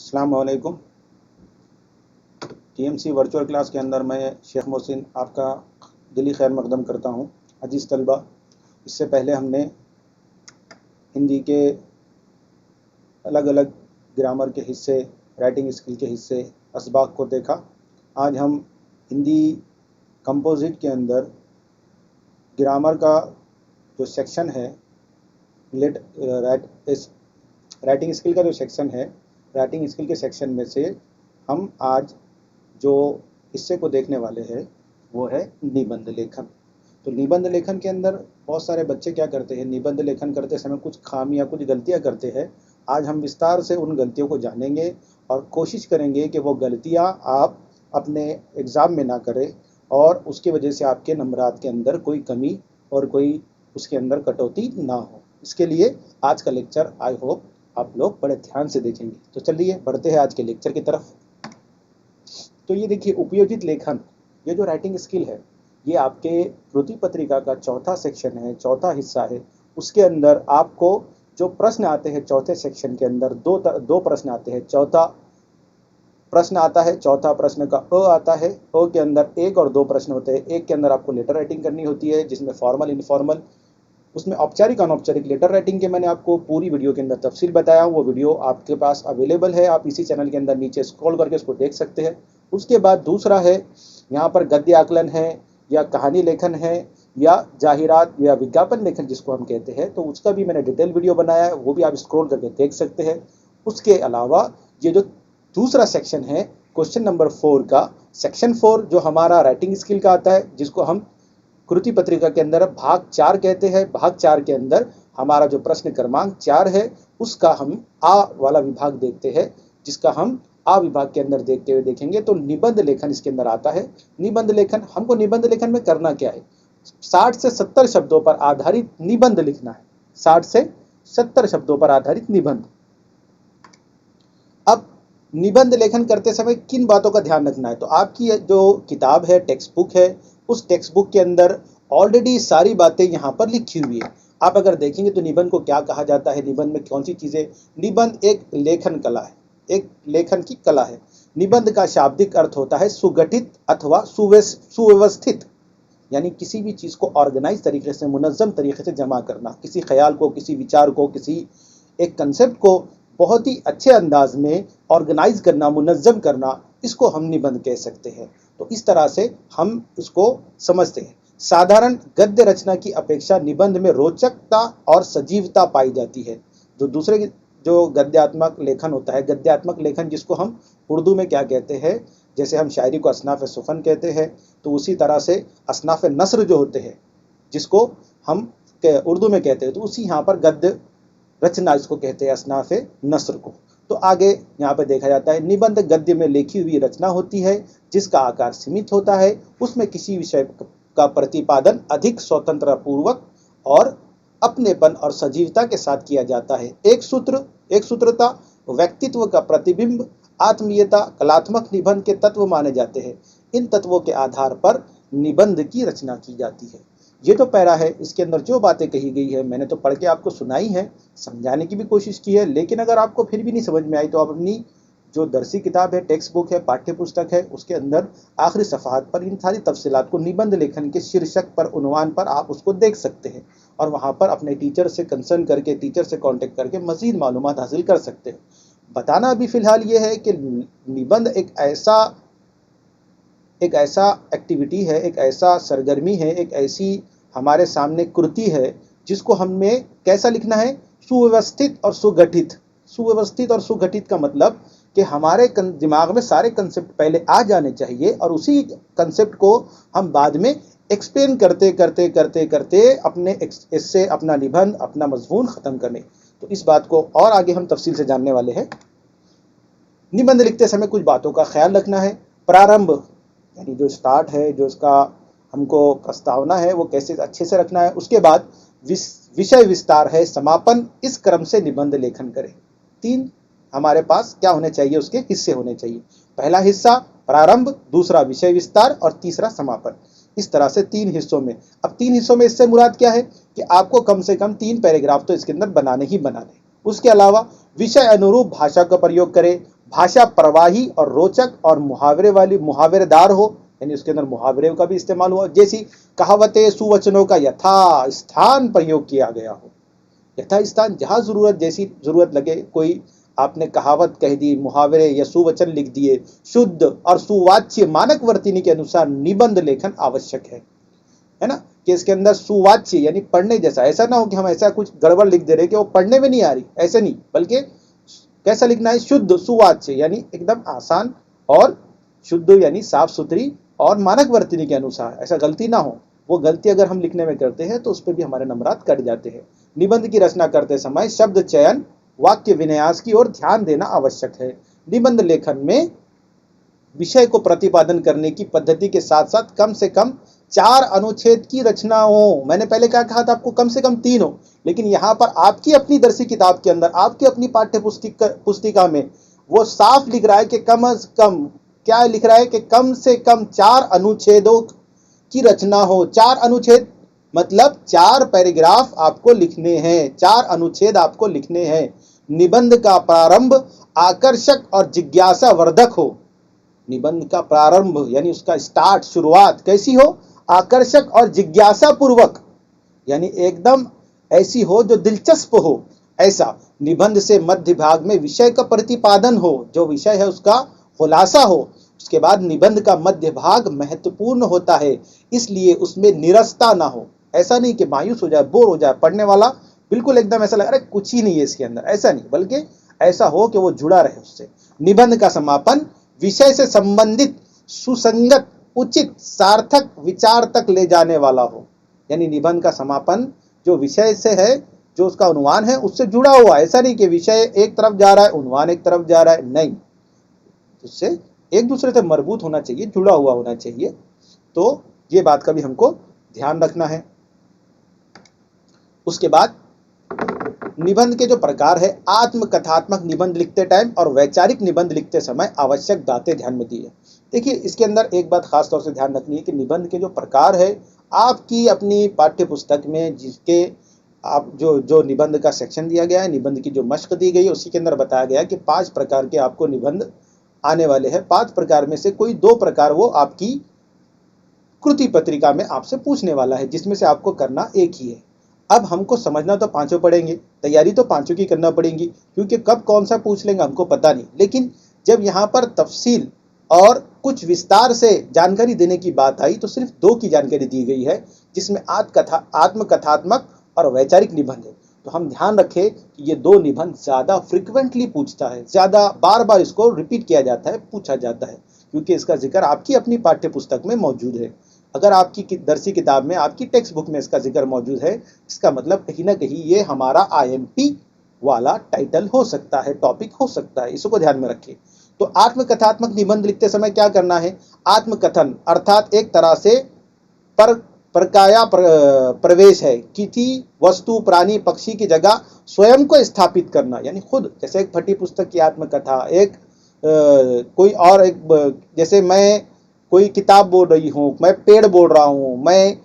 अस्सलाम वालेकुम। TMC virtual class के अंदर मैं शेख मोहसिन आपका दिली खैर मकदम करता हूँ। अजीज़ तलबा, इससे पहले हमने हिंदी के अलग अलग ग्रामर के हिस्से, राइटिंग स्किल के हिस्से, असबाक को देखा। आज हम हिंदी कंपोजिट के अंदर ग्रामर का जो सेक्शन है, राइटिंग स्किल का जो सेक्शन है, राइटिंग स्किल के सेक्शन में से हम आज जो हिस्से को देखने वाले हैं वो है निबंध लेखन। तो निबंध लेखन के अंदर बहुत सारे बच्चे क्या करते हैं, निबंध लेखन करते समय कुछ खामियां, कुछ गलतियां करते हैं। आज हम विस्तार से उन गलतियों को जानेंगे और कोशिश करेंगे कि वो गलतियां आप अपने एग्ज़ाम में ना करें और उसकी वजह से आपके नंबरात के अंदर कोई कमी और कोई उसके अंदर कटौती ना हो। इसके लिए आज का लेक्चर आई होप आप लोग बड़े ध्यान से देखेंगे। तो चलिए बढ़ते हैं आज के लेक्चर की तरफ। तो ये देखिए, उपयोजित लेखन, ये जो राइटिंग स्किल है, ये आपके कृति पत्रिका का चौथा सेक्शन है, चौथा हिस्सा है। उसके अंदर आपको जो प्रश्न आते हैं चौथे सेक्शन के अंदर दो प्रश्न आते हैं। चौथा प्रश्न आता है, चौथा प्रश्न का अ आता है। अ के अंदर एक और दो प्रश्न होते हैं। एक के अंदर आपको लेटर राइटिंग करनी होती है, जिसमें फॉर्मल, इनफॉर्मल, उसमें औपचारिक, अनौपचारिक लेटर राइटिंग के मैंने आपको पूरी वीडियो के अंदर तफसील बताया। वो वीडियो आपके पास अवेलेबल है, आप इसी चैनल के अंदर नीचे स्क्रॉल करके उसको देख सकते हैं। उसके बाद दूसरा है, यहाँ पर गद्य आकलन है या कहानी लेखन है या जाहिरात या विज्ञापन लेखन जिसको हम कहते हैं, तो उसका भी मैंने डिटेल वीडियो बनाया है, वो भी आप स्क्रॉल करके देख सकते हैं। उसके अलावा ये जो दूसरा सेक्शन है, क्वेश्चन नंबर 4 का, सेक्शन 4 जो हमारा राइटिंग स्किल का आता है, जिसको हम कृति पत्रिका के अंदर भाग 4 कहते हैं। भाग 4 के अंदर हमारा जो प्रश्न क्रमांक 4 है, उसका हम आ वाला विभाग देखते हैं, जिसका हम आ विभाग के अंदर देखते हुए देखेंगे। तो निबंध लेखन इसके अंदर आता है। निबंध लेखन, हमको निबंध लेखन में करना क्या है, 60 से 70 शब्दों पर आधारित निबंध लिखना है। 60 से 70 शब्दों पर आधारित निबंध। अब निबंध लेखन करते समय किन बातों का ध्यान रखना है, तो आपकी जो किताब है, टेक्स्ट बुक है, उस टेक्स्ट बुक के अंदर ऑलरेडी सारी बातें यहाँ पर लिखी हुई है। आप अगर देखेंगे तो निबंध को क्या कहा जाता है, निबंध में कौन सी चीजें, निबंध एक लेखन कला है, एक लेखन की कला है। निबंध का शाब्दिक अर्थ होता है सुगठित अथवा सुव्यवस्थित, यानी किसी भी चीज को ऑर्गेनाइज तरीके से, मुनज्जम तरीके से जमा करना, किसी ख्याल को, किसी विचार को, किसी एक कंसेप्ट को बहुत ही अच्छे अंदाज में ऑर्गेनाइज करना, मुनज्जम करना, इसको हम निबंध कह सकते हैं। तो इस तरह से हम इसको समझते हैं। साधारण गद्य रचना की अपेक्षा निबंध में रोचकता और सजीवता पाई जाती है। जो दूसरे जो गद्यात्मक लेखन होता है, गद्यात्मक लेखन जिसको हम उर्दू में क्या कहते हैं, जैसे हम शायरी को असनाफ सुफन कहते हैं, तो उसी तरह से असनाफ नस्र जो होते हैं, जिसको हम उर्दू में कहते हैं, तो उसी यहाँ पर गद्य रचना इसको कहते हैं, असनाफ नस्र को। तो आगे यहाँ पे देखा जाता है, निबंध गद्य में लिखी हुई रचना होती है जिसका आकार सीमित होता है। उसमें किसी विषय का प्रतिपादन अधिक स्वतंत्र पूर्वक और अपनेपन और सजीवता के साथ किया जाता है। एक सूत्रता, व्यक्तित्व का प्रतिबिंब, आत्मीयता, कलात्मक निबंध के तत्व माने जाते हैं। इन तत्वों के आधार पर निबंध की रचना की जाती है। ये तो पैरा है, इसके अंदर जो बातें कही गई है मैंने तो पढ़ के आपको सुनाई है, समझाने की भी कोशिश की है। लेकिन अगर आपको फिर भी नहीं समझ में आई तो आप अपनी जो दरसी किताब है, टेक्स्ट बुक है, पाठ्य पुस्तक है, उसके अंदर आखिरी सफ़हात पर इन सारी तफसीलात को निबंध लेखन के शीर्षक पर, उन्वान पर आप उसको देख सकते हैं और वहाँ पर अपने टीचर से कंसर्न करके, टीचर से कांटेक्ट करके मज़ीद मालूमात हासिल कर सकते हैं। बताना अभी फ़िलहाल ये है कि निबंध एक ऐसा एक्टिविटी है, एक ऐसा सरगर्मी है, एक ऐसी हमारे सामने कृति है जिसको हमें कैसा लिखना है, सुव्यवस्थित और सुगठित। सुव्यवस्थित और सुगठित का मतलब कि हमारे दिमाग में सारे कंसेप्ट पहले आ जाने चाहिए और उसी कंसेप्ट को हम बाद में एक्सप्लेन करते करते करते करते अपने इससे अपना निबंध, अपना मजमून ख़त्म करने। तो इस बात को और आगे हम तफसील से जानने वाले हैं। निबंध लिखते समय कुछ बातों का ख्याल रखना है। प्रारंभ, यानी जो स्टार्ट है, जो इसका हमको प्रस्तावना है, वो कैसे अच्छे से रखना है। उसके बाद विषय विस्तार है। समापन, इस क्रम से निबंध लेखन करें। 3 हमारे पास क्या होने चाहिए, उसके हिस्से होने चाहिए। पहला हिस्सा प्रारंभ, दूसरा विषय विस्तार और तीसरा समापन। इस तरह से 3 हिस्सों में। अब 3 हिस्सों में इससे मुराद क्या है कि आपको कम से कम 3 पैराग्राफ तो इसके अंदर बनाने ही बनाने। उसके अलावा विषय अनुरूप भाषा का प्रयोग करें। भाषा प्रवाही और रोचक और मुहावरे वाली, मुहावरेदार हो, यानी उसके अंदर मुहावरे का भी इस्तेमाल हुआ, जैसी कहावतें सुवचनों का यथा स्थान प्रयोग किया गया हो। यथा स्थान, जहां जरूरत, जैसी जरूरत लगे, कोई आपने कहावत कह दी, मुहावरे या सुवचन लिख दिए, शुद्ध और सुवाच्य मानक वर्तनी के अनुसार निबंध लेखन आवश्यक है ना, कि इसके अंदर सुवाच्य यानी पढ़ने जैसा, ऐसा ना हो कि हम ऐसा कुछ गड़बड़ लिख दे रहे कि वो पढ़ने में नहीं आ रही, ऐसे नहीं, बल्कि कैसा लिखना है, शुद्ध सुवाच्य यानी एकदम आसान और शुद्ध यानी साफ सुथरी और मानक वर्तनी के अनुसार, ऐसा गलती ना हो। वो गलती अगर हम लिखने में करते हैं तो उस पर भी हमारे नंबरात कट जाते हैं। निबंध की रचना करते समय शब्द चयन, वाक्य विन्यास की ओर ध्यान देना आवश्यक है। निबंध लेखन में विषय को प्रतिपादन करने की पद्धति के साथ साथ कम से कम 4 अनुच्छेद की रचना हो। मैंने पहले क्या कहा था आपको, कम से कम 3 हो, लेकिन यहाँ पर आपकी अपनी दर्शी किताब के अंदर, आपकी अपनी पाठ्य पुस्तिका में वो साफ लिख रहा है कि कम से कम, क्या लिख रहा है कि कम से कम 4 अनुच्छेदों की रचना हो। 4 अनुच्छेद मतलब 4 पैराग्राफ आपको लिखने हैं, 4 अनुच्छेद आपको लिखने हैं। निबंध का प्रारंभ आकर्षक और जिज्ञासा वर्धक हो। निबंध का प्रारंभ यानी उसका स्टार्ट, शुरुआत कैसी हो, आकर्षक और जिज्ञासा पूर्वक, यानी एकदम ऐसी हो जो दिलचस्प हो। ऐसा निबंध से मध्य भाग में विषय का प्रतिपादन हो, जो विषय है उसका खुलासा हो। उसके बाद निबंध का मध्य भाग महत्वपूर्ण होता है, इसलिए उसमें निरसता ना हो। ऐसा नहीं कि मायूस हो जाए, बोर हो जाए, पढ़ने वाला बिल्कुल एकदम ऐसा लग रहा है कुछ ही नहीं है इसके अंदर, ऐसा नहीं, बल्कि ऐसा हो कि वो जुड़ा रहे उससे। निबंध का समापन विषय से संबंधित, सुसंगत, उचित, सार्थक विचार तक ले जाने वाला हो। यानी निबंध का समापन जो विषय से है, जो उसका उन्वान है, उससे जुड़ा हुआ, ऐसा नहीं कि विषय एक तरफ जा रहा है, उन्वान एक तरफ जा रहा है, नहीं, उससे एक दूसरे से मजबूत होना चाहिए, जुड़ा हुआ होना चाहिए। तो ये बात का भी हमको ध्यान रखना है। उसके बाद निबंध के जो प्रकार है, आत्मकथात्मक निबंध लिखते टाइम और वैचारिक निबंध लिखते समय आवश्यक बातें ध्यान में दी है। देखिए, इसके अंदर एक बात खास तौर से ध्यान रखनी है कि निबंध के जो प्रकार है, आपकी अपनी पाठ्य पुस्तक में जिसके आप जो निबंध का सेक्शन दिया गया है, निबंध की जो मश्क दी गई है, उसी के अंदर बताया गया है कि 5 प्रकार के आपको निबंध आने वाले हैं। 5 प्रकार में से कोई 2 प्रकार वो आपकी कृति पत्रिका में आपसे पूछने वाला है, जिसमें से आपको करना एक ही है। अब हमको समझना तो 5 पड़ेंगे, तैयारी तो 5 की करना पड़ेगी, क्योंकि कब कौन सा पूछ लेंगे हमको पता नहीं। लेकिन जब यहाँ पर तफसील और कुछ विस्तार से जानकारी देने की बात आई तो सिर्फ 2 की जानकारी दी गई है, जिसमें आत्मकथात्मक और वैचारिक निबंध है। तो हम ध्यान रखें कि ये 2 निबंध ज़्यादा फ्रिक्वेंटली पूछता है, ज़्यादा बार बार इसको रिपीट किया जाता है, पूछा जाता है, क्योंकि इसका जिक्र आपकी अपनी पाठ्य पुस्तक में मौजूद है। अगर आपकी दर्सी किताब में, आपकी टेक्स्ट बुक में इसका जिक्र मौजूद है, इसका मतलब कहीं ना कहीं ये हमारा IMP वाला टाइटल हो सकता है, टॉपिक हो सकता है, इसको ध्यान में रखिए। तो आत्मकथात्मक निबंध लिखते समय क्या करना है, आत्मकथन अर्थात एक तरह से प्रकाया प्रवेश है, किसी वस्तु, प्राणी, पक्षी की जगह स्वयं को स्थापित करना, यानी खुद, जैसे एक फटी पुस्तक की आत्मकथा, एक कोई और एक, जैसे मैं कोई किताब बोल रही हूँ, मैं पेड़ बोल रहा हूँ, मैं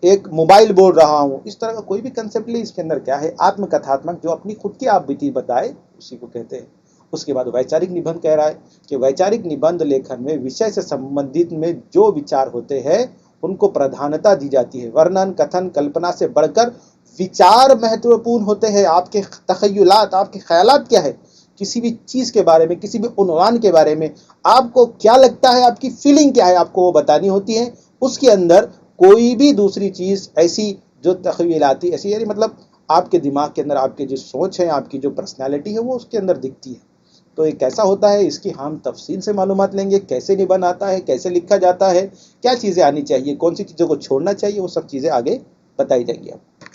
एक मोबाइल बोल रहा हूँ, इस तरह का कोई भी कंसेप्ट ले, इसके अंदर क्या है, आत्मकथात्मक, जो अपनी खुद की आप बीती बताए, उसी को कहते हैं। उसके बाद वैचारिक निबंध कह रहा है कि वैचारिक निबंध लेखन में विषय से संबंधित में जो विचार होते हैं उनको प्रधानता दी जाती है। वर्णन, कथन, कल्पना से बढ़कर विचार महत्वपूर्ण होते हैं। आपके तखय्युलात, आपके ख्यालात क्या है, किसी भी चीज के बारे में, किसी भी उन्वान के बारे में आपको क्या लगता है, आपकी फीलिंग क्या है, आपको वो बतानी होती है। उसके अंदर कोई भी दूसरी चीज ऐसी जो तखय्युलाती, ऐसी यानी मतलब आपके दिमाग के अंदर आपकी जो सोच है, आपकी जो पर्सनैलिटी है, वो उसके अंदर दिखती है। तो ये कैसा होता है, इसकी हम तफसील से मालूमात लेंगे, कैसे निबंध आता है, कैसे लिखा जाता है, क्या चीज़ें आनी चाहिए, कौन सी चीज़ों को छोड़ना चाहिए, वो सब चीज़ें आगे बताई जाएंगी आपको।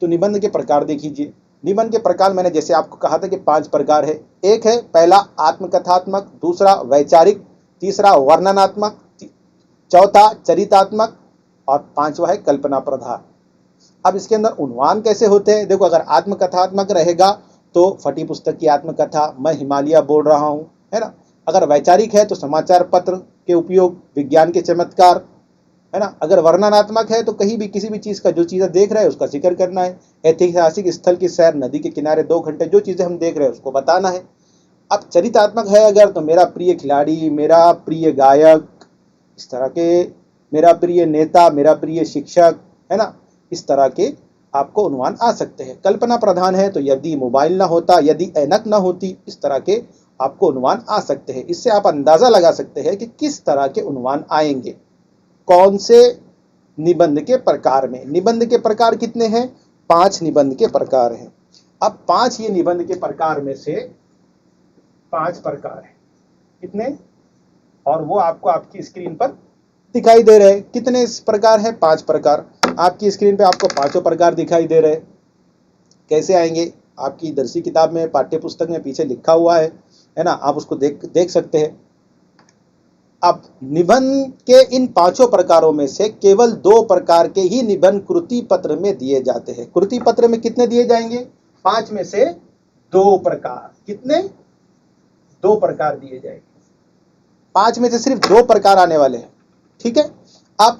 तो निबंध के प्रकार देख लीजिए। निबंध के प्रकार मैंने जैसे आपको कहा था कि 5 प्रकार है। एक है पहला आत्मकथात्मक, दूसरा वैचारिक, तीसरा वर्णनात्मक, चौथा चरितात्मक और 5वां है कल्पना प्रधान। अब इसके अंदर उन्वान कैसे होते हैं, देखो, अगर आत्मकथात्मक रहेगा तो फटी पुस्तक की आत्मकथा, मैं हिमालय बोल रहा हूँ, है ना। अगर वैचारिक है तो समाचार पत्र के उपयोग, विज्ञान के चमत्कार, है ना। अगर वर्णनात्मक है तो कहीं भी किसी भी चीज़ का, जो चीज़ें देख रहे हैं उसका जिक्र करना है। ऐतिहासिक स्थल की सैर, नदी के किनारे 2 घंटे, जो चीज़ें हम देख रहे हैं उसको बताना है। अब चरित्रात्मक है अगर, तो मेरा प्रिय खिलाड़ी, मेरा प्रिय गायक, इस तरह के, मेरा प्रिय नेता, मेरा प्रिय शिक्षक, है ना, इस तरह के आपको उन्वान आ सकते हैं। कल्पना प्रधान है तो यदि मोबाइल ना होता, यदि ऐनक ना होती, इस तरह के आपको उन्वान आ सकते हैं। इससे आप अंदाजा लगा सकते हैं कि किस तरह के उन्वान आएंगे, कौन से निबंध के प्रकार में। निबंध के प्रकार कितने हैं? 5 निबंध के प्रकार हैं। अब 5 ये निबंध के प्रकार में से 5 प्रकार हैं। कितने? और वो आपको आपकी स्क्रीन पर दिखाई दे रहे हैं। कितने इस प्रकार हैं? 5 प्रकार। आपकी स्क्रीन पे आपको 5 प्रकार दिखाई दे रहे हैं। कैसे आएंगे? आपकी दर्सी किताब में, पाठ्य पुस्तक में पीछे लिखा हुआ है ना, आप उसको देख सकते हैं। अब निबंध के इन 5 प्रकारों में से केवल 2 प्रकार के ही निबंध कृति पत्र में दिए जाते हैं। कृति पत्र में कितने दिए जाएंगे? 5 में से 2 प्रकार। कितने? 2 प्रकार दिए जाएंगे। 5 में से सिर्फ 2 प्रकार आने वाले हैं। ठीक है। अब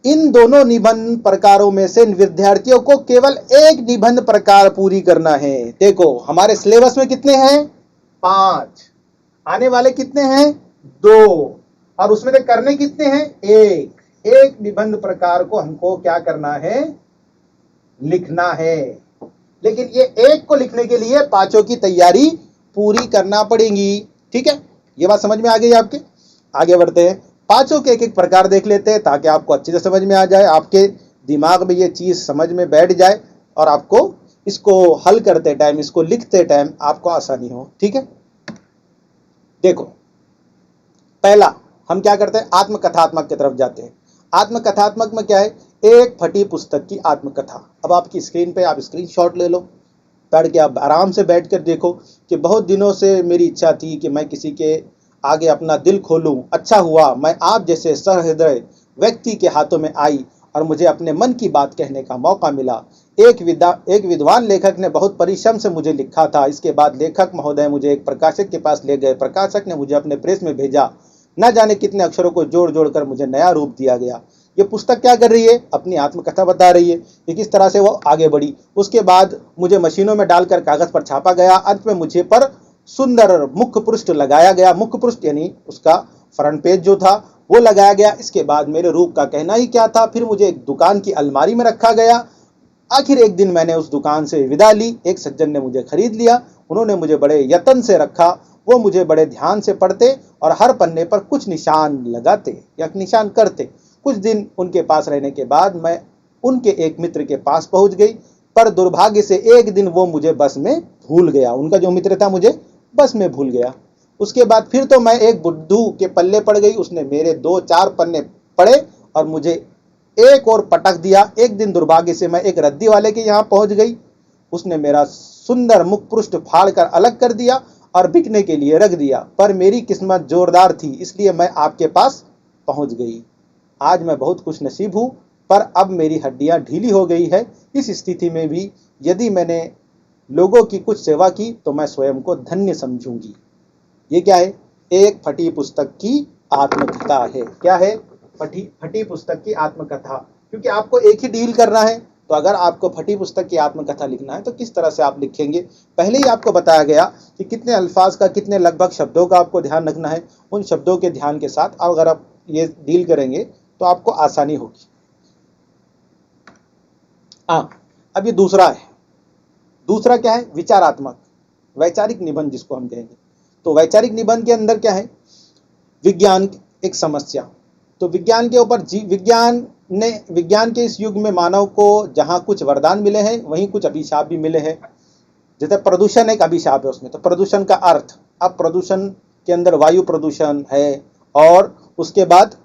इन दोनों निबंध प्रकारों में से विद्यार्थियों को केवल एक निबंध प्रकार पूरी करना है। देखो हमारे सिलेबस में कितने हैं? 5। आने वाले कितने हैं? 2। और उसमें से करने कितने हैं? 1। एक निबंध प्रकार को हमको क्या करना है? लिखना है। लेकिन ये एक को लिखने के लिए 5 की तैयारी पूरी करना पड़ेगी। ठीक है, ये बात समझ में आ गई आपके? आगे बढ़ते हैं। 5 के एक प्रकार देख लेते हैं ताकि आपको अच्छे से समझ में आ जाए, आपके दिमाग में ये चीज समझ में बैठ जाए और आपको इसको हल करते टाइम, इसको लिखते टाइम आपको आसानी हो। ठीक है, देखो पहला हम क्या करते हैं? आत्मकथात्मक की तरफ जाते हैं। आत्मकथात्मक में क्या है? एक फटी पुस्तक की आत्मकथा। अब आपकी स्क्रीन पे आप स्क्रीनशॉट ले लो, पढ़ के आप आराम से बैठ कर देखो कि बहुत दिनों से मेरी इच्छा थी कि मैं किसी के आगे अपना दिल खोलूं। अच्छा हुआ मैं आप जैसे सहृदय व्यक्ति के हाथों में आई और मुझे अपने मन की बात कहने का मौका मिला। एक विद्वान लेखक ने बहुत परिश्रम से मुझे लिखा था। इसके बाद लेखक महोदय मुझे एक प्रकाशक के पास ले गए। प्रकाशक ने मुझे अपने प्रेस में भेजा। न जाने कितने अक्षरों को जोड़ जोड़ कर मुझे नया रूप दिया गया। ये पुस्तक क्या कर रही है? अपनी आत्मकथा बता रही है कि किस तरह से वो आगे बढ़ी। उसके बाद मुझे मशीनों में डालकर कागज पर छापा गया। अंत में मुझे पर सुंदर मुख्य पृष्ठ लगाया गया। मुख्य पृष्ठ यानी उसका फ्रंट पेज जो था वो लगाया गया। इसके बाद मेरे रूप का कहना ही क्या था। फिर मुझे एक दुकान की अलमारी में रखा गया। आखिर एक दिन मैंने उस दुकान से विदा ली। एक सज्जन ने मुझे खरीद लिया। उन्होंने मुझे बड़े यत्न से रखा। वो मुझे बड़े ध्यान से पढ़ते और हर पन्ने पर कुछ निशान लगाते या निशान करते। कुछ दिन उनके पास रहने के बाद मैं उनके एक मित्र के पास पहुंच गई, पर दुर्भाग्य से एक दिन वो मुझे बस में भूल गया। उनका जो मित्र था मुझे बस में भूल गया। उसके बाद फिर तो मैं एक बुद्धू के पल्ले पड़ गई। उसने मेरे 2-4 पन्ने पढ़े और मुझे एक और पटक दिया। एक दिन दुर्भाग्य से मैं एक रद्दी वाले के यहाँ पहुंच गई। उसने मेरा सुंदर मुख पृष्ठ फाड़ कर अलग कर दिया और बिकने के लिए रख दिया। पर मेरी किस्मत जोरदार थी, इसलिए मैं आपके पास पहुंच गई। आज मैं बहुत खुश नसीब हूँ, पर अब मेरी हड्डियां ढीली हो गई है। इस स्थिति में भी यदि मैंने लोगों की कुछ सेवा की तो मैं स्वयं को धन्य समझूंगी। ये क्या है? एक फटी पुस्तक की आत्मकथा है। क्या है? फटी पुस्तक की आत्मकथा। क्योंकि आपको एक ही डील करना है, तो अगर आपको फटी पुस्तक की आत्मकथा लिखना है तो किस तरह से आप लिखेंगे? पहले ही आपको बताया गया कि कितने अल्फाज का, कितने लगभग शब्दों का आपको ध्यान रखना है। उन शब्दों के ध्यान के साथ अगर आप ये डील करेंगे तो आपको आसानी होगी। अब ये दूसरा है। दूसरा क्या है? विचारात्मक, वैचारिक निबंध जिसको हम कहेंगे। तो वैचारिक निबंध के अंदर क्या है? विज्ञान एक समस्या। तो विज्ञान के ऊपर विज्ञान के इस युग में मानव को जहां कुछ वरदान मिले हैं वहीं कुछ अभिशाप भी मिले हैं। जैसे प्रदूषण एक अभिशाप है उसमें। तो प्रदूषण का अर्थ, अब प्रदूषण के अंदर वायु प्रदूषण है और उसके बाद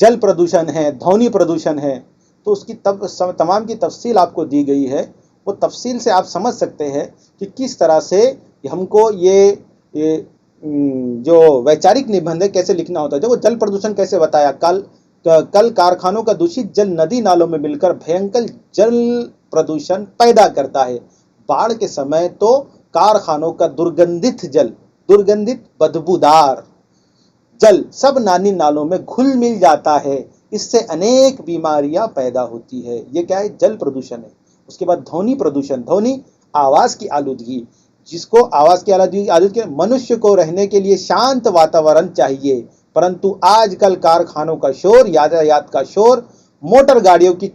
जल प्रदूषण है, ध्वनि प्रदूषण है। तो उसकी तमाम की तफसील आपको दी गई है। वो तफसील से आप समझ सकते हैं कि किस तरह से हमको ये जो वैचारिक निबंध है कैसे लिखना होता है। देखो जल प्रदूषण कैसे बताया। कल कारखानों का दूषित जल नदी नालों में मिलकर भयंकर जल प्रदूषण पैदा करता है। बाढ़ के समय तो कारखानों का दुर्गंधित बदबूदार जल सब नालों में घुल मिल जाता है। इससे अनेक बीमारियां पैदा होती है। ये क्या है? जल प्रदूषण है। उसके बाद ध्वनि प्रदूषण, ध्वनि आवाज की आलूदगी। जिसको आवास की आदत के मनुष्य को रहने के लिए शांत वातावरण चाहिए, परंतु आजकल कारखानों का शोर, यातायात का शोर, मोटर गाड़ियों की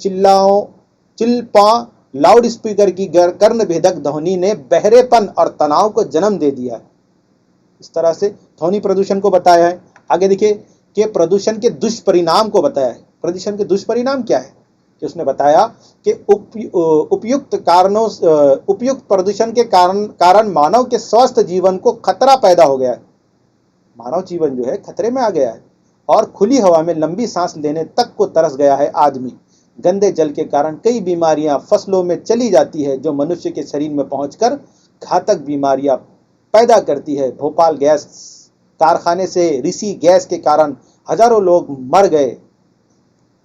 चिल्पा, लाउड स्पीकर की कर्ण भेदक ध्वनि ने बहरेपन और तनाव को जन्म दे दिया है। इस तरह से ध्वनि प्रदूषण को बताया है। आगे देखिए कि प्रदूषण के दुष्परिणाम को बताया है। प्रदूषण के दुष्परिणाम क्या है कि उसने बताया कि उपयुक्त प्रदूषण के कारण मानव के स्वस्थ जीवन को खतरा पैदा हो गया है। मानव जीवन जो है खतरे में आ गया है और खुली हवा में लंबी सांस लेने तक को तरस गया है आदमी। गंदे जल के कारण कई बीमारियां फसलों में चली जाती है जो मनुष्य के शरीर में पहुंचकर घातक बीमारियां पैदा करती है। भोपाल गैस कारखाने से ऋषि गैस के कारण हजारों लोग मर गए,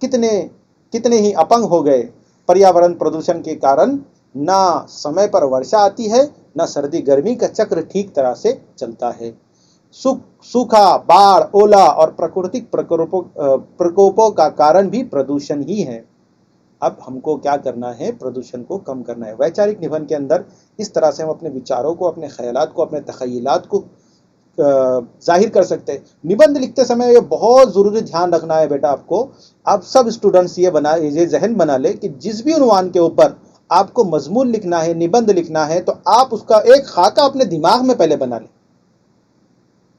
कितने ही अपंग हो गए। पर्यावरण प्रदूषण के कारण ना समय पर वर्षा आती है, ना सर्दी गर्मी का चक्र ठीक तरह से चलता है। सूखा, बाढ़, ओला और प्राकृतिक प्रकोपों का कारण भी प्रदूषण ही है। अब हमको क्या करना है, प्रदूषण को कम करना है। वैचारिक निबंध के अंदर इस तरह से हम अपने विचारों को, अपने ख्यालात को, अपने तखयलात को जाहिर कर सकते हैं। निबंध लिखते समय ये बहुत जरूरी ध्यान रखना है बेटा आपको। आप सब स्टूडेंट्स ये जहन बना ले कि जिस भी उन्वान के ऊपर आपको मजमून लिखना है, निबंध लिखना है, तो आप उसका एक खाका अपने दिमाग में पहले बना ले।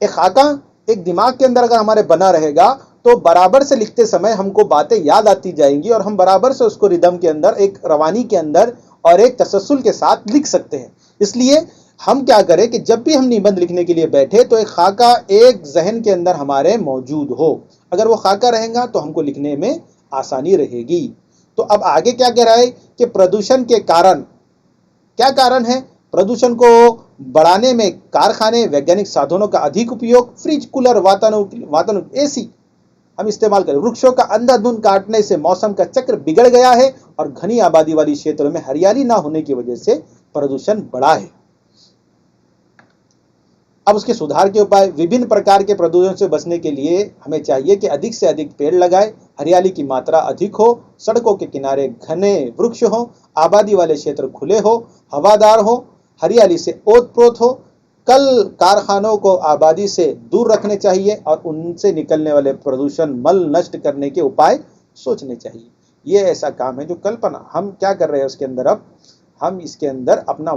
एक खाका एक दिमाग के अंदर अगर हमारे बना रहेगा तो बराबर से लिखते समय हमको बातें याद आती जाएंगी और हम बराबर से उसको रिदम के अंदर, एक रवानी के अंदर और एक तसल्सल के साथ लिख सकते हैं। इसलिए हम क्या करें कि जब भी हम निबंध लिखने के लिए बैठे तो एक खाका एक जहन के अंदर हमारे मौजूद हो। अगर वो खाका रहेगा तो हमको लिखने में आसानी रहेगी। तो अब आगे क्या कह रहा है कि प्रदूषण के कारण, क्या कारण है प्रदूषण को बढ़ाने में? कारखाने, वैज्ञानिक साधनों का अधिक उपयोग, फ्रिज, कूलर, वातानुकूलित एसी हम इस्तेमाल करें। वृक्षों का अंधाधुंध काटने से मौसम का चक्र बिगड़ गया है और घनी आबादी वाली क्षेत्रों में हरियाली ना होने की वजह से प्रदूषण बढ़ा है। अब उसके सुधार के उपाय, विभिन्न प्रकार के प्रदूषण से बचने के लिए हमें चाहिए कि अधिक से अधिक पेड़ लगाए, हरियाली की मात्रा अधिक हो, सड़कों के किनारे घने वृक्ष हो, आबादी वाले क्षेत्र खुले हो, हवादार हो, हरियाली से ओत-प्रोत हो। कल कारखानों को आबादी से दूर रखने चाहिए और उनसे निकलने वाले प्रदूषण मल नष्ट करने के उपाय सोचने चाहिए। ये ऐसा काम है जो कल्पना हम क्या कर रहे हैं उसके अंदर, अब हम इसके अंदर अपने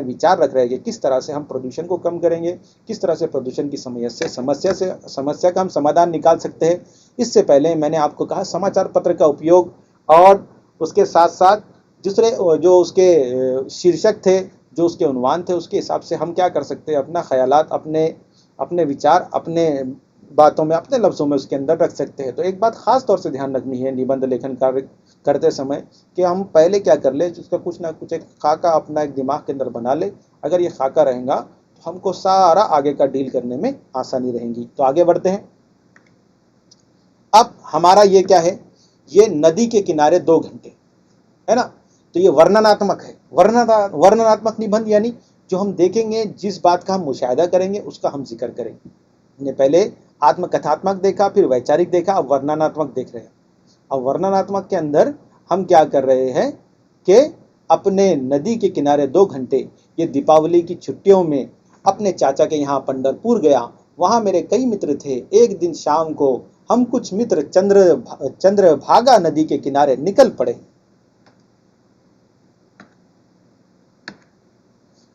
विचार रख रहे हैं कि किस तरह से हम प्रदूषण को कम करेंगे, किस तरह से प्रदूषण की समस्या का हम समाधान निकाल सकते हैं। इससे पहले मैंने आपको कहा समाचार पत्र का उपयोग और उसके साथ साथ दूसरे जो उसके शीर्षक थे, जो उसके उन्वान थे, उसके हिसाब से हम क्या कर सकते हैं, अपना ख्यालात, अपने विचार, अपने बातों में, अपने लफ्ज़ों में उसके अंदर रख सकते हैं। तो एक बात खास तौर से ध्यान रखनी है निबंध लेखन कार्य करते समय कि हम पहले क्या कर ले, जिसका कुछ ना कुछ एक खाका अपना एक दिमाग के अंदर बना ले। अगर ये खाका रहेगा तो हमको सारा आगे का डील करने में आसानी रहेगी। तो आगे बढ़ते हैं। अब हमारा ये क्या है, ये नदी के किनारे 2 घंटे है ना। तो ये वर्णनात्मक है। वर्णनात्मक निबंध यानी जो हम देखेंगे, जिस बात का हम मुशाहिदा करेंगे उसका हम जिक्र करेंगे। हमने पहले आत्मकथात्मक देखा, फिर वैचारिक देखा, अब वर्णनात्मक देख रहे हैं। अब वर्णनात्मक के अंदर हम क्या कर रहे हैं कि अपने नदी के किनारे 2 घंटे, ये दीपावली की छुट्टियों में अपने चाचा के यहाँ पंढरपुर गया। वहाँ मेरे कई मित्र थे। एक दिन शाम को हम कुछ मित्र चंद्रभागा नदी के किनारे निकल पड़े।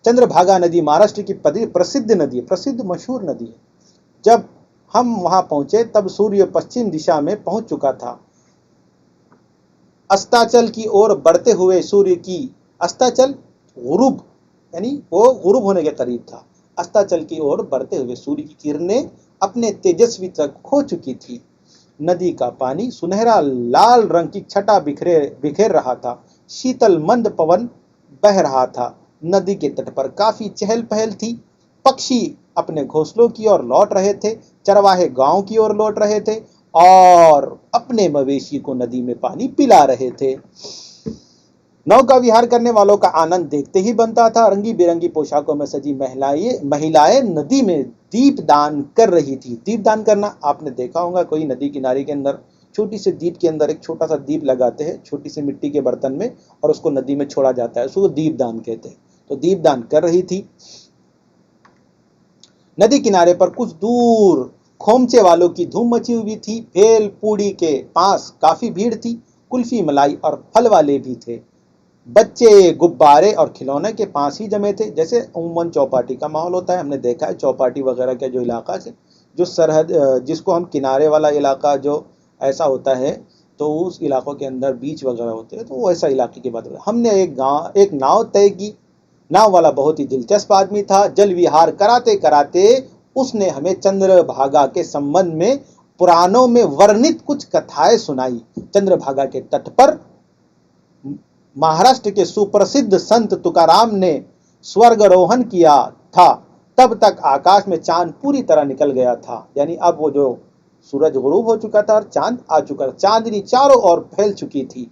चंद्रभागा नदी महाराष्ट्र की प्रसिद्ध नदी है, प्रसिद्ध मशहूर नदी है। जब हम वहां पहुंचे तब सूर्य पश्चिम दिशा में पहुंच चुका था। अस्ताचल की ओर बढ़ते हुए सूर्य की अस्ताचल गुरूब यानी वो गुरूब होने के करीब था। अस्ताचल की ओर बढ़ते हुए सूर्य की किरणें अपने तेजस्वी तक खो चुकी थी। नदी का पानी सुनहरा लाल रंग की छटा बिखेर रहा था। शीतल मंद पवन बह रहा था। नदी के तट पर काफी चहल पहल थी। पक्षी अपने घोंसलों की ओर लौट रहे थे, चरवाहे गांव की ओर लौट रहे थे और अपने मवेशी को नदी में पानी पिला रहे थे। नौका विहार करने वालों का आनंद देखते ही बनता था। रंगी बिरंगी पोशाकों में सजी महिलाएं नदी में दीप दान कर रही थी। दीप दान करना आपने देखा होगा, कोई नदी किनारे के अंदर छोटी सी दीप के अंदर एक छोटा सा दीप लगाते हैं, छोटी सी मिट्टी के बर्तन में, और उसको नदी में छोड़ा जाता है, उसको दीप दान कहते हैं। तो दीपदान कर रही थी। नदी किनारे पर कुछ दूर खोमचे वालों की धूम मची हुई थी। भेल पूड़ी के पास काफी भीड़ थी। कुल्फी मलाई और फल वाले भी थे। बच्चे गुब्बारे और खिलौने के पास ही जमे थे। जैसे उमूमन चौपाटी का माहौल होता है, हमने देखा है चौपाटी वगैरह का जो इलाका है, जो सरहद जिसको हम किनारे वाला इलाका जो ऐसा होता है, तो उस इलाकों के अंदर बीच वगैरह होते हैं, तो वो ऐसा इलाके की बात है। हमने एक नाव तय की। नाव वाला बहुत ही दिलचस्प आदमी था। जल विहार कराते कराते उसने हमें चंद्रभागा के संबंध में पुराणों में वर्णित कुछ कथाएं सुनाई। चंद्रभागा के तट पर महाराष्ट्र के सुप्रसिद्ध संत तुकाराम ने स्वर्गारोहण किया था। तब तक आकाश में चांद पूरी तरह निकल गया था। यानी अब वो जो सूरज गुरूब हो चुका था और चांद आ चुका था। चांदनी चारों ओर फैल चुकी थी।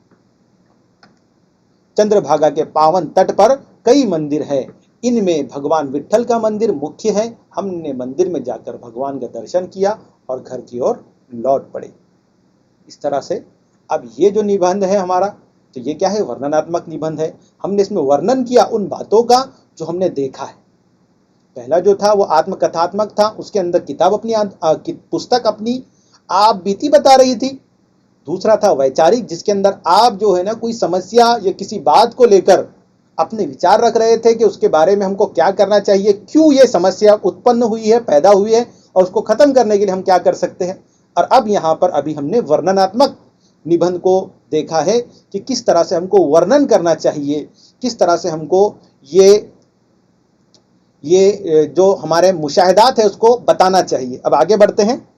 चंद्रभागा के पावन तट पर कई मंदिर है। इनमें भगवान विट्ठल का मंदिर मुख्य है। हमने मंदिर में जाकर भगवान का दर्शन किया और घर की ओर लौट पड़े। इस तरह से अब ये जो निबंध है हमारा, तो ये क्या है? वर्णनात्मक निबंध है। हमने इसमें वर्णन किया उन बातों का जो हमने देखा है। पहला जो था वो आत्मकथात्मक था, उसके अंदर किताब अपनी पुस्तक अपनी आप बीती बता रही थी। दूसरा था वैचारिक, जिसके अंदर आप जो है ना कोई समस्या या किसी बात को लेकर अपने विचार रख रहे थे कि उसके बारे में हमको क्या करना चाहिए, क्यों ये समस्या उत्पन्न हुई है, पैदा हुई है, और उसको खत्म करने के लिए हम क्या कर सकते हैं। और अब यहाँ पर अभी हमने वर्णनात्मक निबंध को देखा है कि किस तरह से हमको वर्णन करना चाहिए, किस तरह से हमको ये जो हमारे मुशाहिदात है उसको बताना चाहिए। अब आगे बढ़ते हैं।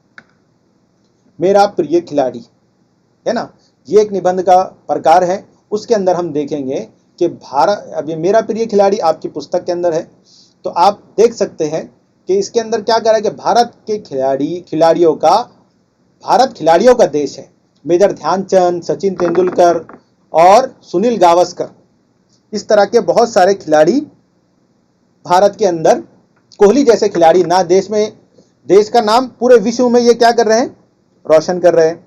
मेरा प्रिय खिलाड़ी, है ना, ये एक निबंध का प्रकार है। उसके अंदर हम देखेंगे कि भारत, अब ये मेरा प्रिय खिलाड़ी आपकी पुस्तक के अंदर है, तो आप देख सकते हैं कि इसके अंदर क्या कह रहा है कि भारत खिलाड़ियों का देश है। मेजर ध्यानचंद, सचिन तेंदुलकर और सुनील गावस्कर, इस तरह के बहुत सारे खिलाड़ी भारत के अंदर, कोहली जैसे खिलाड़ी ना देश का नाम पूरे विश्व में ये क्या कर रहे हैं? रोशन कर रहे हैं।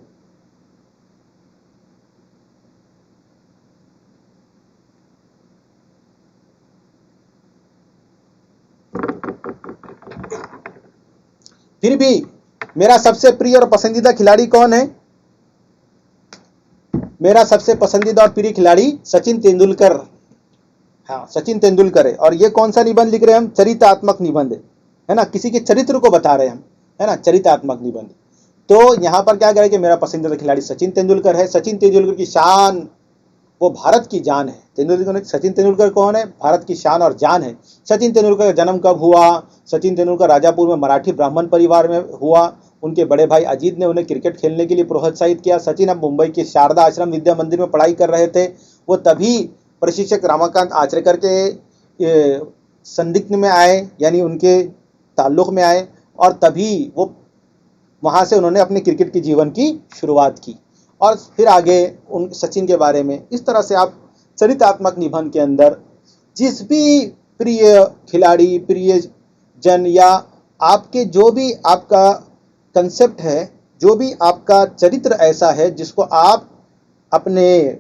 फिर भी मेरा सबसे प्रिय और पसंदीदा खिलाड़ी कौन है? मेरा सबसे पसंदीदा और प्रिय खिलाड़ी सचिन तेंदुलकर। हाँ, सचिन तेंदुलकर है। और ये कौन सा निबंध लिख रहे हैं हम? चरित्रात्मक निबंध है ना, किसी के चरित्र को बता रहे हैं हम, है ना, चरित्रात्मक निबंध। तो यहाँ पर क्या करें कि मेरा पसंदीदा खिलाड़ी सचिन तेंदुलकर है। सचिन तेंदुलकर की शान, वो भारत की जान है। सचिन तेंदुलकर कौन है? भारत की शान और जान है। सचिन तेंदुलकर का जन्म कब हुआ? सचिन तेंदुलकर राजापुर में मराठी ब्राह्मण परिवार में हुआ। उनके बड़े भाई अजीत ने उन्हें क्रिकेट खेलने के लिए प्रोत्साहित किया। सचिन अब मुंबई के शारदा आश्रम विद्या मंदिर में पढ़ाई कर रहे थे। वो तभी प्रशिक्षक रमाकांत आचरेकर के संदिग्ध में आए, यानी उनके ताल्लुक में आए, और तभी वो वहाँ से उन्होंने अपने क्रिकेट के जीवन की शुरुआत की। और फिर आगे उन सचिन के बारे में इस तरह से आप चरित्रात्मक निबंध के अंदर जिस भी प्रिय खिलाड़ी, प्रिय जन, या आपके जो भी आपका कंसेप्ट है, जो भी आपका चरित्र ऐसा है जिसको आप अपने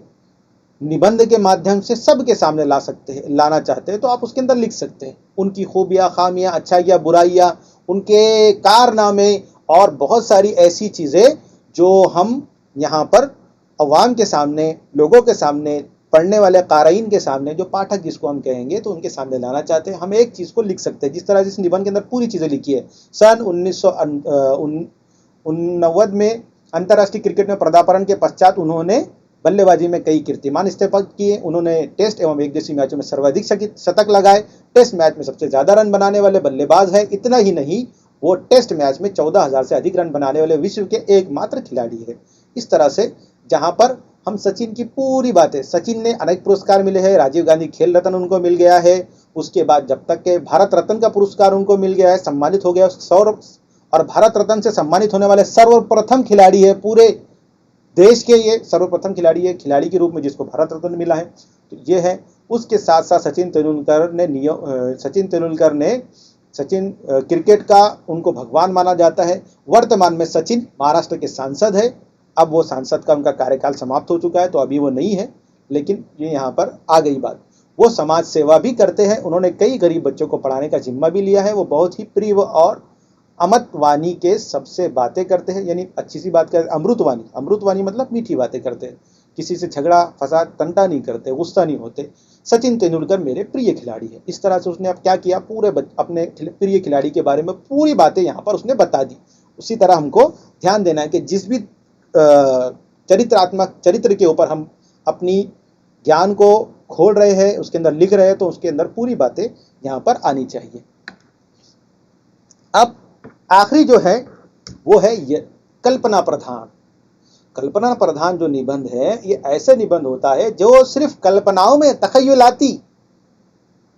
निबंध के माध्यम से सबके सामने लाना चाहते हैं, तो आप उसके अंदर लिख सकते हैं। उनकी खूबियाँ, खामियाँ, अच्छाइयाँ, बुराइयाँ, उनके कारनामे और बहुत सारी ऐसी चीज़ें जो हम यहाँ पर अवाम के सामने, लोगों के सामने, पढ़ने वाले कारीन के सामने, जो पाठक जिसको हम कहेंगे, तो उनके सामने लाना चाहते हैं। हम एक चीज़ को लिख सकते हैं, जिस तरह जिस निबंध के अंदर पूरी चीज़ें लिखी है। सन 1989 में अंतर्राष्ट्रीय क्रिकेट में पदार्पण के पश्चात उन्होंने बल्लेबाजी में कई कीर्तिमान स्थापित किए। उन्होंने टेस्ट एवं एकदिवसीय मैचों में सर्वाधिक शतक लगाए। टेस्ट मैच में सबसे ज़्यादा रन बनाने वाले बल्लेबाज है। इतना ही नहीं, वो टेस्ट मैच में 14,000 से अधिक रन बनाने वाले विश्व के एकमात्र खिलाड़ी है। इस तरह से जहां पर हम सचिन की पूरी बातें, सचिन ने अनेक पुरस्कार मिले हैं। राजीव गांधी खेल रत्न उनको मिल गया है। उसके बाद जब तक के भारत रत्न का पुरस्कार उनको मिल गया है, सम्मानित हो गया। और भारत रत्न से सम्मानित होने वाले सर्वप्रथम खिलाड़ी है पूरे देश के, ये सर्वप्रथम खिलाड़ी है, खिलाड़ी के रूप में जिसको भारत रत्न मिला है, तो ये है। उसके साथ साथ सचिन क्रिकेट का उनको भगवान माना जाता है। वर्तमान में सचिन महाराष्ट्र के सांसद है। अब वो सांसद का उनका कार्यकाल समाप्त हो चुका है, तो अभी वो नहीं है, लेकिन ये यहाँ पर आ गई बात। वो समाज सेवा भी करते हैं, उन्होंने कई गरीब बच्चों को पढ़ाने का जिम्मा भी लिया है। वो बहुत ही प्रिय और अमृत वाणी के सबसे बातें करते हैं, यानी अच्छी सी बात करते हैं। अमृतवाणी, अमृतवाणी मतलब मीठी बातें करते हैं, किसी से झगड़ा फसाद तंटा नहीं करते, गुस्सा नहीं होते। सचिन तेंदुलकर मेरे प्रिय खिलाड़ी है। इस तरह से उसने अब क्या किया, पूरे अपने प्रिय खिलाड़ी के बारे में पूरी बातें यहाँ पर उसने बता दी। उसी तरह हमको ध्यान देना है कि जिस भी चरित्रात्मक चरित्र के ऊपर हम अपनी ज्ञान को खोल रहे हैं, उसके अंदर लिख रहे हैं, तो उसके अंदर पूरी बातें यहाँ पर आनी चाहिए। अब आखिरी जो है वो है ये कल्पना प्रधान। कल्पना प्रधान जो निबंध है, ये ऐसे निबंध होता है जो सिर्फ कल्पनाओं में तखय्युलाती,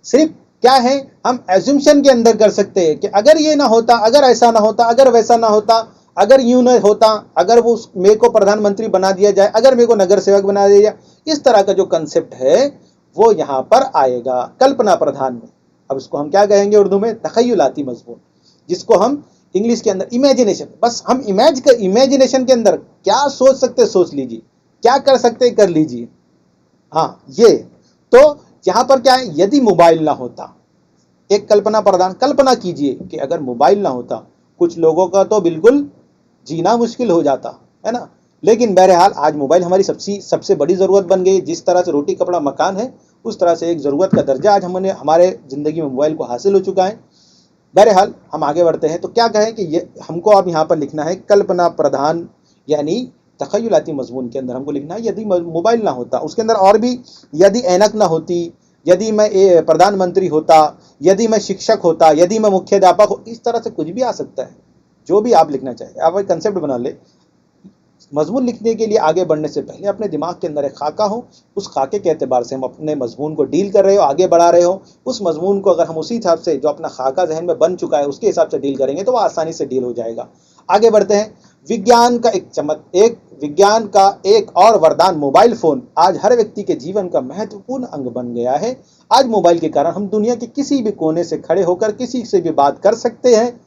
सिर्फ क्या है, हम एज्यूम्शन के अंदर कर सकते हैं कि अगर ये ना होता, अगर ऐसा ना होता, अगर वैसा ना होता, अगर यूं ना होता, अगर वो मेरे को प्रधानमंत्री बना दिया जाए, अगर मेरे को नगर सेवक बना दिया जाए, इस तरह का जो कंसेप्ट है वो यहाँ पर आएगा कल्पना प्रधान में। अब इसको हम क्या कहेंगे उर्दू में, तखय्युलाती मजमून, जिसको हम इंग्लिश के अंदर इमेजिनेशन। बस हम इमेजिनेशन के अंदर क्या सोच सकते सोच लीजिए, क्या कर सकते कर लीजिए। हाँ, ये तो यहाँ पर क्या है, यदि मोबाइल ना होता, एक कल्पना प्रधान, कल्पना कीजिए कि अगर मोबाइल ना होता, कुछ लोगों का तो बिल्कुल जीना मुश्किल हो जाता है ना। लेकिन बहरहाल आज मोबाइल हमारी सबसे बड़ी ज़रूरत बन गई। जिस तरह से रोटी कपड़ा मकान है, उस तरह से एक ज़रूरत का दर्जा आज हमने हमारे ज़िंदगी में मोबाइल को हासिल हो चुका है। बहरहाल हम आगे बढ़ते हैं, तो क्या कहें कि ये हमको अब यहाँ पर लिखना है कल्पना प्रधान, यानी तखय्युलाती मजमून के अंदर हमको लिखना है यदि मोबाइल ना होता। उसके अंदर और भी, यदि ऐनक ना होती, यदि मैं प्रधानमंत्री होता, यदि मैं शिक्षक होता, यदि मैं मुख्याध्यापक हो, इस तरह से कुछ भी आ सकता है, जो भी आप लिखना चाहें। आप एक कंसेप्ट बना ले। मजमून लिखने के लिए आगे बढ़ने से पहले अपने दिमाग के अंदर एक खाका हो, उस खाके के एतबार से हम अपने मजमून को डील कर रहे हो, आगे बढ़ा रहे हो। उस मजमून को अगर हम उसी हिसाब से, जो अपना खाका जहन में बन चुका है, उसके हिसाब से डील करेंगे तो वह आसानी से डील हो जाएगा। आगे बढ़ते हैं। विज्ञान का एक और वरदान मोबाइल फोन आज हर व्यक्ति के जीवन का महत्वपूर्ण अंग बन गया है। आज मोबाइल के कारण हम दुनिया के किसी भी कोने से खड़े होकर किसी से भी बात कर सकते हैं।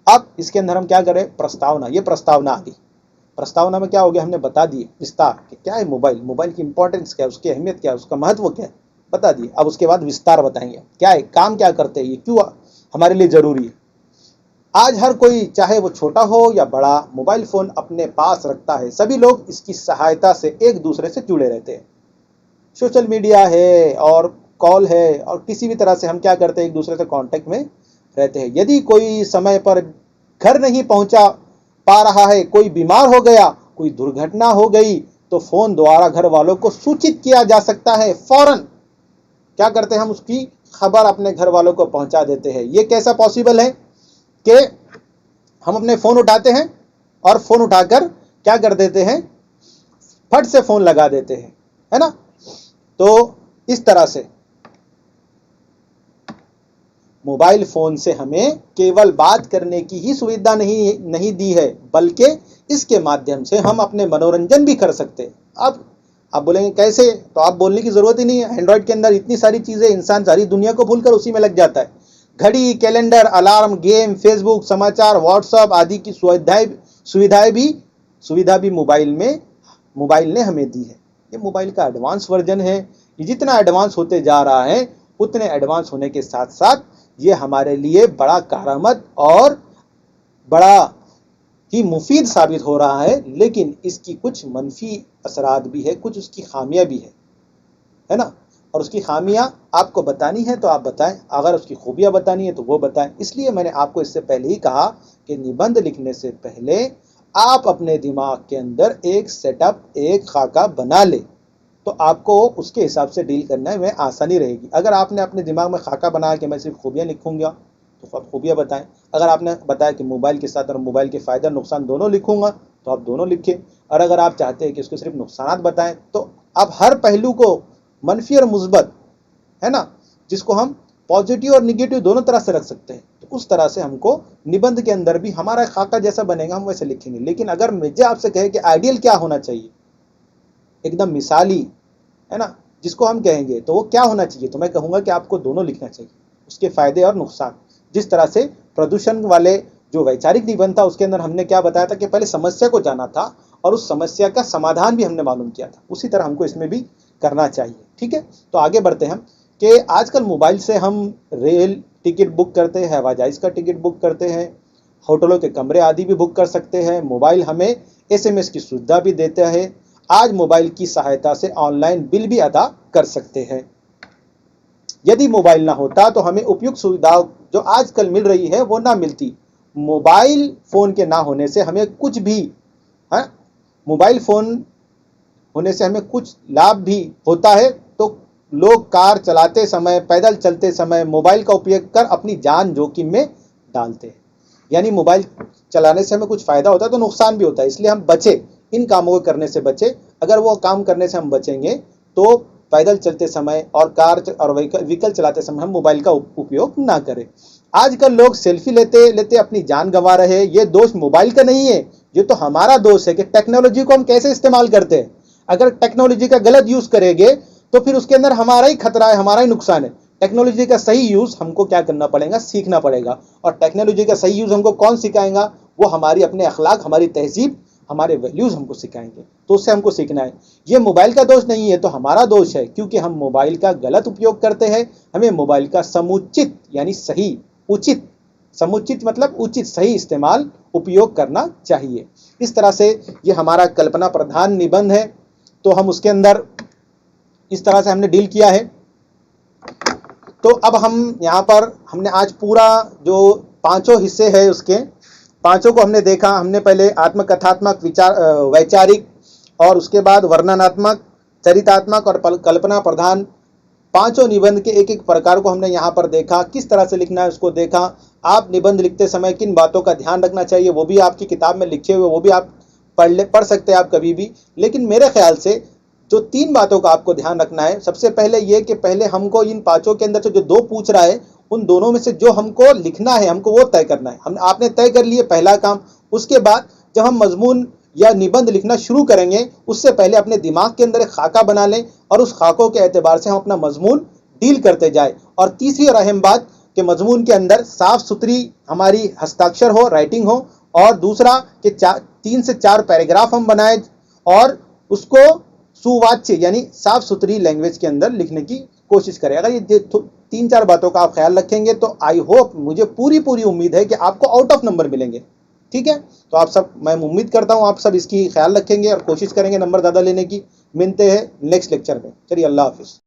अब इसके अंदर हम क्या करें, प्रस्तावना। ये प्रस्तावना आ गई। प्रस्तावना में क्या हो गया, हमने बता दिए विस्तार कि क्या है मोबाइल, मोबाइल की इंपॉर्टेंस क्या है, उसकी अहमियत क्या है, उसका महत्व क्या है, बता दिए। अब उसके बाद विस्तार बताएंगे क्या है, काम क्या करते हैं, ये क्यों हमारे लिए जरूरी है। आज हर कोई, चाहे वो छोटा हो या बड़ा, मोबाइल फोन अपने पास रखता है। सभी लोग इसकी सहायता से एक दूसरे से जुड़े रहते हैं। सोशल मीडिया है और कॉल है, और किसी भी तरह से हम क्या करते हैं, एक दूसरे से कांटेक्ट में रहते हैं। यदि कोई समय पर घर नहीं पहुंचा पा रहा है, कोई बीमार हो गया, कोई दुर्घटना हो गई, तो फोन द्वारा घर वालों को सूचित किया जा सकता है। फौरन क्या करते हैं, हम उसकी खबर अपने घर वालों को पहुंचा देते हैं। ये कैसा पॉसिबल है कि हम अपने फोन उठाते हैं और फोन उठाकर क्या कर देते हैं, फट से फोन लगा देते हैं, है ना। तो इस तरह से मोबाइल फोन से हमें केवल बात करने की ही सुविधा नहीं दी है, बल्कि इसके माध्यम से हम अपने मनोरंजन भी कर सकते हैं। अब आप बोलेंगे कैसे, तो आप बोलने की जरूरत ही नहीं है। एंड्रॉइड के अंदर इतनी सारी चीजें, इंसान सारी दुनिया को भूलकर उसी में लग जाता है। घड़ी, कैलेंडर, अलार्म, गेम, फेसबुक, समाचार, व्हाट्सएप आदि की सुविधा भी मोबाइल ने हमें दी है। ये मोबाइल का एडवांस वर्जन है। ये जितना एडवांस होते जा रहा है, उतने एडवांस होने के साथ साथ ये हमारे लिए बड़ा कारआमद और बड़ा ही मुफीद साबित हो रहा है। लेकिन इसकी कुछ मनफी असरात भी है, कुछ उसकी खामियां भी है ना। और उसकी खामियां आपको बतानी है तो आप बताएं, अगर उसकी खूबियां बतानी है तो वो बताएं। इसलिए मैंने आपको इससे पहले ही कहा कि निबंध लिखने से पहले आप अपने दिमाग के अंदर एक सेटअप, एक खाका बना ले, तो आपको उसके हिसाब से डील करने में आसानी रहेगी। अगर आपने अपने दिमाग में खाका बनाया कि मैं सिर्फ खूबियां लिखूंगा, तो आप खूबियां बताएं। अगर आपने बताया कि मोबाइल के साथ और मोबाइल के फ़ायदा नुकसान दोनों लिखूंगा, तो आप दोनों लिखें। और अगर आप चाहते हैं कि उसके सिर्फ नुकसान बताएं, तो आप हर पहलू को, मनफी और मुस्बत, है ना, जिसको हम पॉजिटिव और निगेटिव दोनों तरह से रख सकते हैं, तो उस तरह से हमको निबंध के अंदर भी हमारा खाका जैसा बनेगा, हम वैसे लिखेंगे। लेकिन अगर मुझे आपसे कहे कि आइडियल क्या होना चाहिए, एकदम मिसाली, है ना, जिसको हम कहेंगे, तो वो क्या होना चाहिए, तो मैं कहूँगा कि आपको दोनों लिखना चाहिए, उसके फ़ायदे और नुकसान। जिस तरह से प्रदूषण वाले जो वैचारिक निबंध था, उसके अंदर हमने क्या बताया था कि पहले समस्या को जाना था और उस समस्या का समाधान भी हमने मालूम किया था, उसी तरह हमको इसमें भी करना चाहिए। ठीक है, तो आगे बढ़ते हैं हम। कि आजकल मोबाइल से हम रेल टिकट बुक करते हैं, हवाई जहाज का टिकट बुक करते हैं, होटलों के कमरे आदि भी बुक कर सकते हैं। मोबाइल हमें एसएमएस की सुविधा भी देता है। आज मोबाइल की सहायता से ऑनलाइन बिल भी अदा कर सकते हैं। यदि मोबाइल ना होता तो हमें उपयुक्त सुविधा जो आजकल मिल रही है वो ना मिलती। मोबाइल फोन के ना होने से हमें कुछ भी मोबाइल फोन होने से हमें कुछ लाभ भी होता है। तो लोग कार चलाते समय, पैदल चलते समय मोबाइल का उपयोग कर अपनी जान जोखिम में डालते हैं। यानी मोबाइल चलाने से हमें कुछ फायदा होता है तो नुकसान भी होता है, इसलिए हम बचे, इन कामों को करने से बचे। अगर वो काम करने से हम बचेंगे तो पैदल चलते समय और कार और व्हीकल चलाते समय हम मोबाइल का उपयोग ना करें। आजकल लोग सेल्फी लेते लेते अपनी जान गंवा रहे हैं। ये दोष मोबाइल का नहीं है, ये तो हमारा दोष है कि टेक्नोलॉजी को हम कैसे इस्तेमाल करते हैं। अगर टेक्नोलॉजी का गलत यूज करेंगे तो फिर उसके अंदर हमारा ही खतरा है, हमारा ही नुकसान है। टेक्नोलॉजी का सही यूज हमको क्या करना पड़ेगा, सीखना पड़ेगा। और टेक्नोलॉजी का सही यूज हमको कौन सिखाएगा, वो हमारी अपने अखलाक, हमारी तहजीब, हमारे वैल्यूज हमको सिखाएंगे। तो उससे हमको सीखना है। ये मोबाइल का दोष नहीं है, तो हमारा दोष है, क्योंकि हम मोबाइल का गलत उपयोग करते हैं। हमें मोबाइल का समुचित यानी सही, उचित, समुचित मतलब उचित, सही इस्तेमाल, उपयोग करना चाहिए। इस तरह से ये हमारा कल्पना प्रधान निबंध है, तो हम उसके अंदर इस तरह से हमने डील किया है। तो अब हम यहाँ पर हमने आज पूरा जो पांचों हिस्से हैं उसके पांचों को हमने देखा। हमने पहले आत्मकथात्मक, वैचारिक, और उसके बाद वर्णनात्मक, चरितात्मक और कल्पना प्रधान पांचों निबंध के एक एक प्रकार को हमने यहाँ पर देखा। किस तरह से लिखना है उसको देखा। आप निबंध लिखते समय किन बातों का ध्यान रखना चाहिए वो भी आपकी किताब में लिखे हुए, वो भी आप पढ़ सकते हैं आप कभी भी। लेकिन मेरे ख्याल से जो तीन बातों का आपको ध्यान रखना है, सबसे पहले ये कि पहले हमको इन पांचों के अंदर से जो दो पूछ रहा है उन दोनों में से जो हमको लिखना है, हमको वो तय करना है। हम आपने तय कर लिए पहला काम। उसके बाद जब हम मजमून या निबंध लिखना शुरू करेंगे उससे पहले अपने दिमाग के अंदर एक खाका बना लें और उस खाकों के एतबार से हम अपना मजमून डील करते जाए। और तीसरी और अहम बात कि मजमून के अंदर साफ सुथरी हमारी हस्ताक्षर हो, राइटिंग हो। और दूसरा कि 3 से 4 पैराग्राफ हम बनाए और उसको सुवाच्य यानी साफ सुथरी लैंग्वेज के अंदर लिखने की कोशिश करें। अगर ये 3-4 बातों का आप ख्याल रखेंगे तो आई होप, मुझे पूरी उम्मीद है कि आपको आउट ऑफ नंबर मिलेंगे। ठीक है, तो आप सब, मैं उम्मीद करता हूं आप सब इसकी ख्याल रखेंगे और कोशिश करेंगे नंबर ज़्यादा लेने की। मिलते हैं नेक्स्ट लेक्चर में। चलिए, अल्लाह हाफिज।